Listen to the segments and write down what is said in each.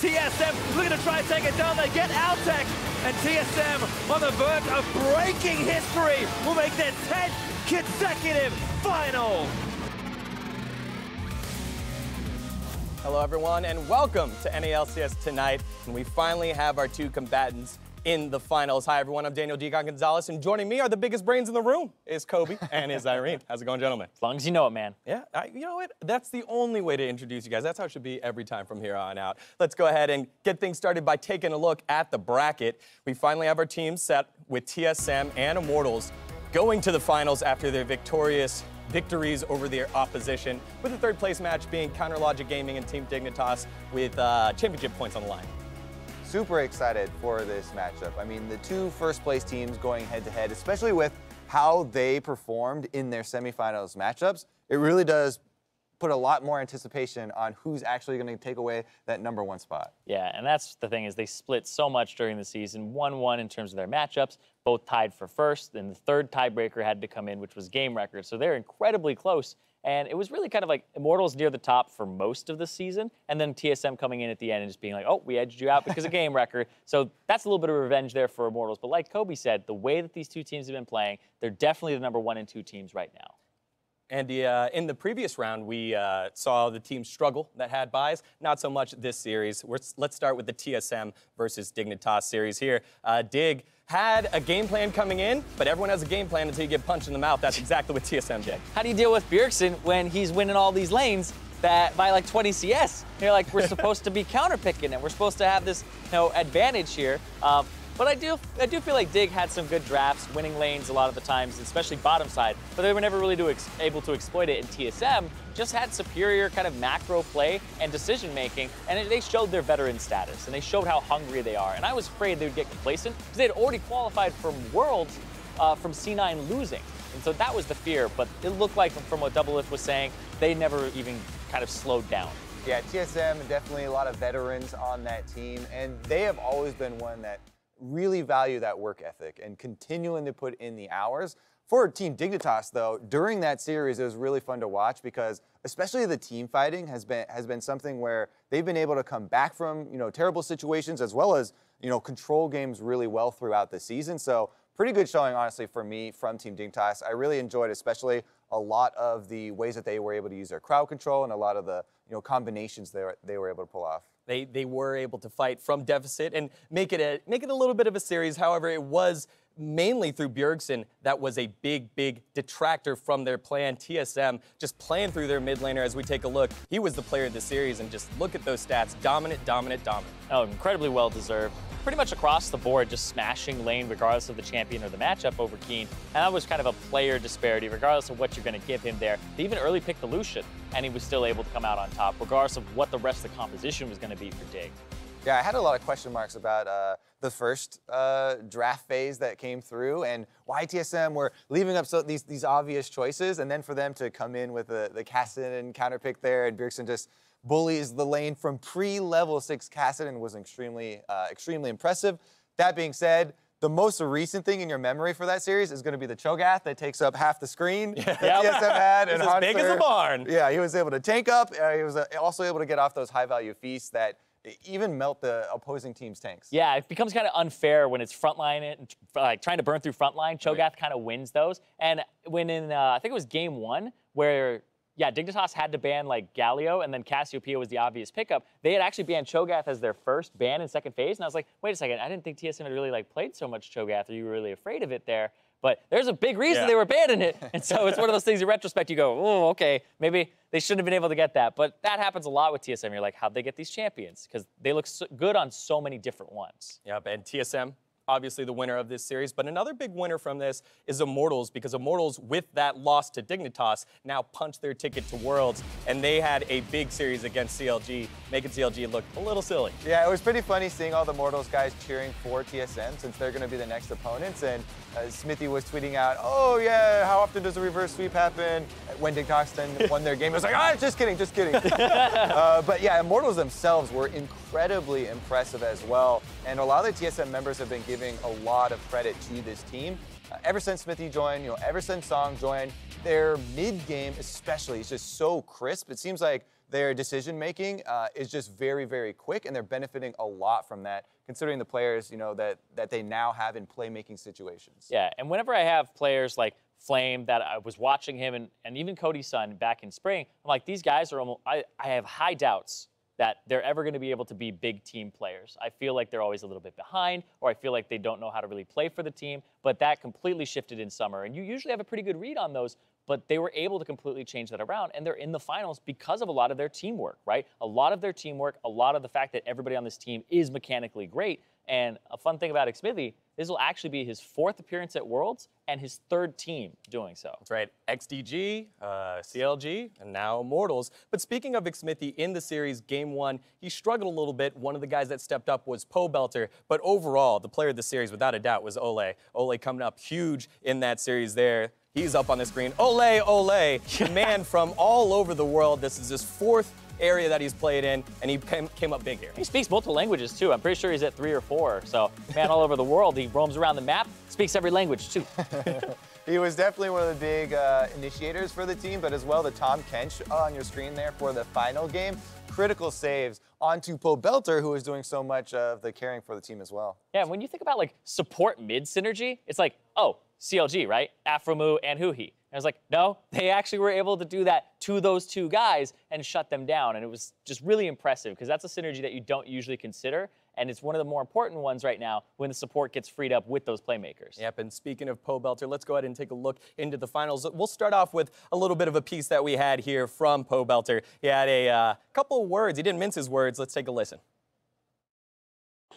TSM looking to try and take it down. They get Altec, and TSM on the verge of breaking history will make their 10th consecutive final. Hello everyone and welcome to LCS tonight. And we finally have our two combatants in the finals. Hi everyone, I'm Daniel Deacon Gonzalez, and joining me are the biggest brains in the room, is Kobe and is Irene. How's it going, gentlemen? As long as you know it, man. Yeah, you know what? That's the only way to introduce you guys. That's how it should be every time from here on out. Let's go ahead and get things started by taking a look at the bracket. We finally have our teams set with TSM and Immortals going to the finals after their victorious victories over their opposition, with the third place match being Counter Logic Gaming and Team Dignitas with championship points on the line. Super excited for this matchup. I mean, the two first place teams going head to head, especially with how they performed in their semifinals matchups, it really does put a lot more anticipation on who's actually going to take away that #1 spot. Yeah, and that's the thing, is they split so much during the season, 1-1 in terms of their matchups, both tied for first, and the third tiebreaker had to come in, which was game record. So they're incredibly close, and it was really kind of like Immortals near the top for most of the season, and then TSM coming in at the end and just being like, oh, we edged you out because of game record. So that's a little bit of revenge there for Immortals. But like Kobe said, the way that these two teams have been playing, they're definitely the #1 and 2 teams right now. And in the previous round, we saw the teams struggle that had buys. Not so much this series. Let's start with the TSM versus Dignitas series here. Dig had a game plan coming in, but everyone has a game plan until you get punched in the mouth. That's exactly what TSM did. How do you deal with Bjergsen when he's winning all these lanes that by like 20 CS? You're like, we're supposed to be counterpicking and we're supposed to have this advantage here. But I do feel like Dig had some good drafts, winning lanes a lot of the times, especially bottom side, but they were never really able to exploit it. And TSM just had superior kind of macro play and decision making, and they showed their veteran status, and they showed how hungry they are. And I was afraid they would get complacent because they had already qualified from Worlds from C9 losing. And so that was the fear, but it looked like from what Doublelift was saying, they never even kind of slowed down. Yeah, TSM, definitely a lot of veterans on that team, and they have always been one that really value that work ethic and continuing to put in the hours. For Team Dignitas, though, during that series, it was really fun to watch because especially the team fighting has been something where they've been able to come back from terrible situations as well as control games really well throughout the season. So pretty good showing, honestly, for me from Team Dignitas. I really enjoyed especially a lot of the ways that they were able to use their crowd control and a lot of the combinations they were able to pull off. They were able to fight from deficit and make it a little bit of a series. However, it was mainly through Bjergsen that was a big detractor from their plan. TSM just playing through their mid laner. As we take a look, he was the player of the series, and just look at those stats. Dominant. Oh, incredibly well deserved. Pretty much across the board, just smashing lane regardless of the champion or the matchup over Keen. And that was kind of a player disparity, regardless of what you're going to give him there. They even early picked the Lucian, and he was still able to come out on top, regardless of what the rest of the composition was going to be for Dig. Yeah, I had a lot of question marks about the first draft phase that came through and why TSM were leaving up these obvious choices, and then for them to come in with the Kassadin counterpick there, and Bjergsen just bullies the lane from pre-level 6 Kassadin was extremely impressive. That being said, the most recent thing in your memory for that series is going to be the Cho'Gath that takes up half the screen that TSM had. It's as big as a barn. Yeah, he was able to tank up. He was also able to get off those high-value feasts that even melt the opposing team's tanks. Yeah, it becomes kind of unfair when it's frontline, like trying to burn through frontline. Cho'Gath kind of wins those. And when in, I think it was game 1, where Dignitas had to ban like Galio, and then Cassiopeia was the obvious pickup. They had actually banned Cho'Gath as their first ban in second phase, and I was like, wait a second, I didn't think TSM had really played so much Cho'Gath. Are you really afraid of it there? But there's a big reason they were banning it, and so it's one of those things in retrospect you go, oh, okay, maybe they shouldn't have been able to get that. But that happens a lot with TSM. You're like, how'd they get these champions? Because they look so good on so many different ones. Yep, and TSM, obviously the winner of this series, but another big winner from this is Immortals, because Immortals, with that loss to Dignitas, now punched their ticket to Worlds, and they had a big series against CLG, making CLG look a little silly. Yeah, it was pretty funny seeing all the Immortals guys cheering for TSM since they're going to be the next opponents, and Smithy was tweeting out, oh yeah, how often does a reverse sweep happen? When Dignitas won their game, it was like, ah, just kidding. But yeah, Immortals themselves were incredibly impressive as well, and a lot of the TSM members have been giving a lot of credit to this team. Ever since Smithy joined, ever since Song joined, their mid-game especially is just so crisp. It seems like their decision making is just very, very quick, and they're benefiting a lot from that, considering the players, that they now have in playmaking situations. Yeah, and whenever I have players like Flame that I was watching him and even Cody's son back in spring, I'm like, these guys are almost, I have high doubts that they're ever going to be able to be big team players. I feel like they're always a little bit behind, or I feel like they don't know how to really play for the team, but that completely shifted in summer. And you usually have a pretty good read on those, but they were able to completely change that around, and they're in the finals because of a lot of their teamwork, right? A lot of their teamwork, a lot of the fact that everybody on this team is mechanically great. And a fun thing about Xmithy, this will actually be his 4th appearance at Worlds and his 3rd team doing so. That's right. XDG, CLG, and now Immortals. But speaking of Xmithy, in the series, Game 1, he struggled a little bit. One of the guys that stepped up was Pobelter. But overall, the player of the series, without a doubt, was Ole. Ole coming up huge in that series there. He's up on the screen. Ole, Ole, man from all over the world. This is his 4th area that he's played in, and he came up big here. He speaks multiple languages, too. I'm pretty sure he's at 3 or 4. So, man all over the world. He roams around the map, speaks every language, too. He was definitely one of the big initiators for the team, but as well, the Tom Kench on your screen there for the final game. Critical saves onto Pobelter, who is doing so much of the carrying for the team as well. Yeah, when you think about, like, support mid synergy, it's like, oh, CLG, right? Afromu and Huhi. And I was like, no, they actually were able to do that to those 2 guys and shut them down. And it was just really impressive because that's a synergy that you don't usually consider. And it's one of the more important ones right now when the support gets freed up with those playmakers. Yep, and speaking of Pobelter, let's go ahead and take a look into the finals. We'll start off with a little bit of a piece that we had here from Pobelter. He had a couple of words. He didn't mince his words. Let's take a listen.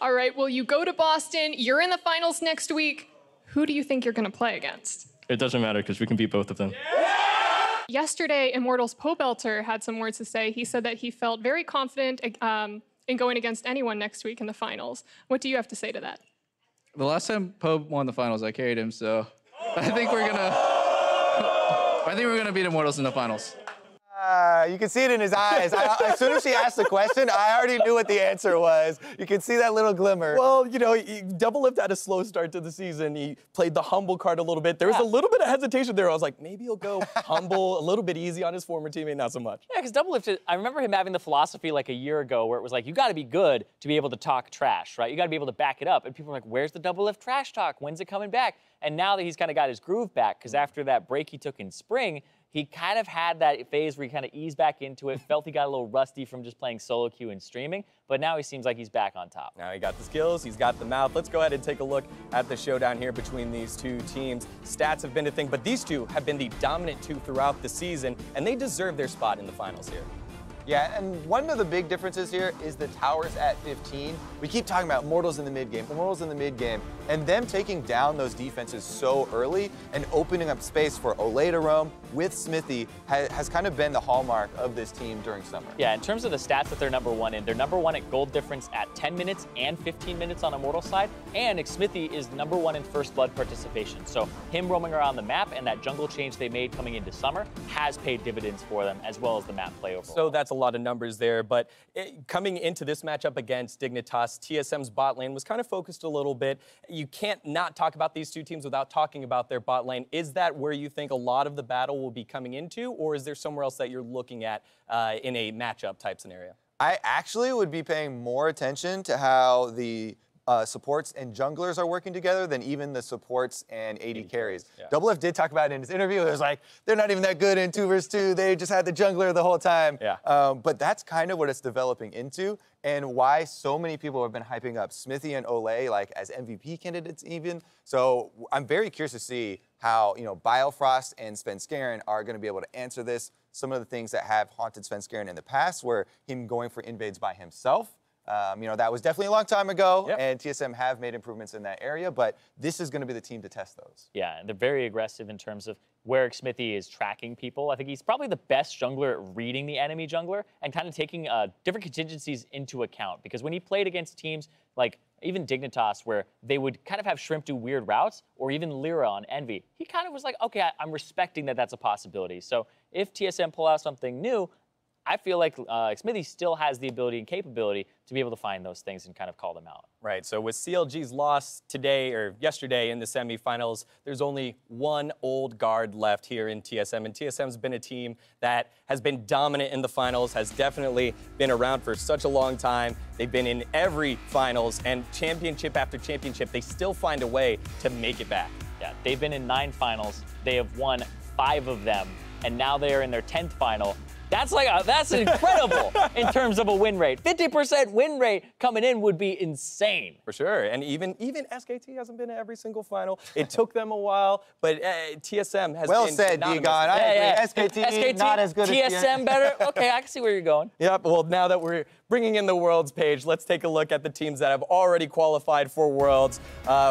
All right, well, you go to Boston. You're in the finals next week. Who do you think you're going to play against? It doesn't matter because we can beat both of them. Yesterday, Immortals Pobelter had some words to say. He said that he felt very confident in going against anyone next week in the finals. What do you have to say to that? The last time Pope won the finals, I carried him, so I think we're gonna beat Immortals in the finals. You can see it in his eyes. As soon as she asked the question, I already knew what the answer was. You can see that little glimmer. Well, Double Lift had a slow start to the season. He played the humble card a little bit. There was a little bit of hesitation there. I was like, maybe he'll go humble, a little bit easy on his former teammate, not so much. Yeah, because Double Lift, I remember him having the philosophy like a year ago where it was like, you got to be good to be able to talk trash, right? You got to be able to back it up. And people were like, where's the Double Lift trash talk? When's it coming back? And now that he's kind of got his groove back, because after that break he took in spring, he kind of had that phase where he kind of eased back into it, felt he got a little rusty from just playing solo queue and streaming, but now he seems like he's back on top. Now he got the skills, he's got the mouth. Let's go ahead and take a look at the showdown here between these 2 teams. Stats have been a thing, but these 2 have been the dominant 2 throughout the season, and they deserve their spot in the finals here. Yeah, and one of the big differences here is the towers at 15. We keep talking about Immortals in the mid game, and them taking down those defenses so early and opening up space for Ole to roam with Smithy has kind of been the hallmark of this team during summer. Yeah, in terms of the stats that they're #1 in, they're #1 at gold difference at 10 minutes and 15 minutes on Immortals side, and Smithy is #1 in first blood participation. So him roaming around the map and that jungle change they made coming into summer has paid dividends for them, as well as the map play overall. So that's a lot of numbers there, but coming into this matchup against Dignitas, TSM's bot lane was kind of focused a little bit. You can't not talk about these 2 teams without talking about their bot lane. Is that where you think a lot of the battle will be coming into, or is there somewhere else that you're looking at in a matchup type scenario? I actually would be paying more attention to how the supports and junglers are working together than even the supports and AD carries. Yeah. Double F did talk about it in his interview. It was like, they're not even that good in 2 versus 2. They just had the jungler the whole time. Yeah. But that's kind of what it's developing into, and why so many people have been hyping up Smithy and Ole like as MVP candidates even. So I'm very curious to see how Biofrost and Svenskeren are going to be able to answer this. Some of the things that have haunted Svenskeren in the past were him going for invades by himself. That was definitely a long time ago, and TSM have made improvements in that area, but this is going to be the team to test those. Yeah, and they're very aggressive in terms of where Smithy is tracking people. I think he's probably the best jungler at reading the enemy jungler and kind of taking different contingencies into account, because when he played against teams like even Dignitas, where they would kind of have Shrimp do weird routes, or even Lyra on Envy, he kind of was like, okay, I'm respecting that that's a possibility. So if TSM pull out something new, I feel like Smithy still has the ability and capability to be able to find those things and kind of call them out. Right, so with CLG's loss today, or yesterday in the semifinals, there's only one old guard left here in TSM, and TSM's been a team that has been dominant in the finals, has definitely been around for such a long time. They've been in every finals, and championship after championship, they still find a way to make it back. Yeah, they've been in 9 finals. They have won 5 of them, and now they are in their 10th final. That's incredible in terms of a win rate. 50% win rate coming in would be insane. For sure, and even SKT hasn't been to every single final. It took them a while, but TSM has well been said, synonymous. D-God. I agree. SKT, not as good as TSM better? Okay, I can see where you're going. Yep, well, now that we're bringing in the Worlds page, let's take a look at the teams that have already qualified for Worlds.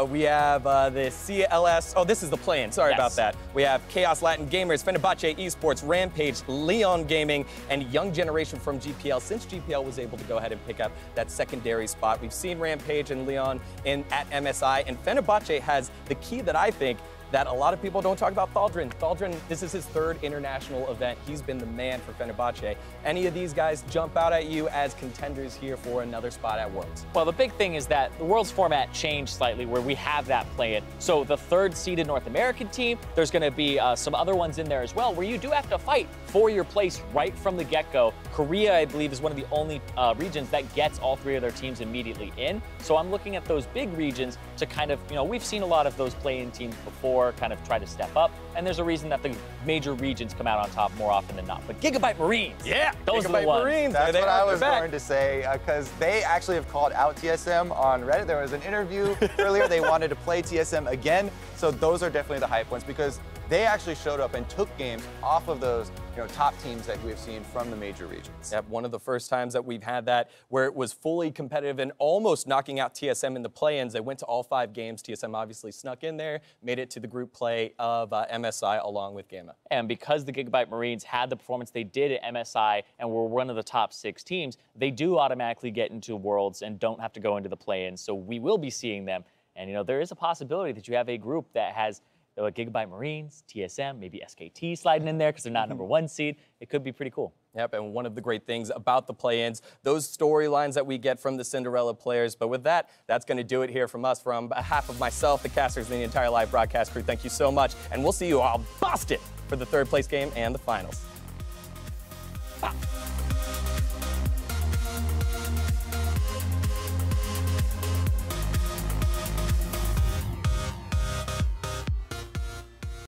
We have the CLS. Oh, this is the play-in. Sorry about that. We have Chaos Latin Gamers, Fenerbahce Esports, Rampage, Leon Gaming, and Young Generation from GPL. Since GPL was able to go ahead and pick up that secondary spot, we've seen Rampage and Leon at MSI, and Fenerbahce has the key that I think that a lot of people don't talk about. Thaldrin. Thaldrin, this is his 3rd international event. He's been the man for Fenerbahce. Any of these guys jump out at you as contenders here for another spot at Worlds? Well, the big thing is that the Worlds format changed slightly where we have that play-in. So the 3rd seeded North American team, there's going to be some other ones in there as well where you do have to fight for your place right from the get-go. Korea, I believe, is one of the only regions that gets all 3 of their teams immediately in. So I'm looking at those big regions to kind of, we've seen a lot of those play-in teams before kind of try to step up, and there's a reason that the major regions come out on top more often than not. But Gigabyte Marines, yeah, those Gigabyte are the ones. Marines. That's what I was going to say, because they actually have called out TSM on Reddit. There was an interview earlier. They wanted to play TSM again, so those are definitely the high points, because they actually showed up and took games off of those top teams that we've seen from the major regions. Yep, one of the first times that we've had that where it was fully competitive and almost knocking out TSM in the play-ins. They went to all 5 games. TSM obviously snuck in there, made it to the group play of MSI along with Gamma. And because the Gigabyte Marines had the performance they did at MSI and were one of the top 6 teams, they do automatically get into Worlds and don't have to go into the play-ins. So we will be seeing them. And there is a possibility that you have a group that has Gigabyte Marines, TSM, maybe SKT sliding in there because they're not number 1 seed. It could be pretty cool. Yep, and one of the great things about the play-ins, those storylines that we get from the Cinderella players. But with that, that's going to do it here from us. From behalf of myself, the casters, and the entire live broadcast crew, thank you so much. And we'll see you all Boston for the 3rd place game and the finals.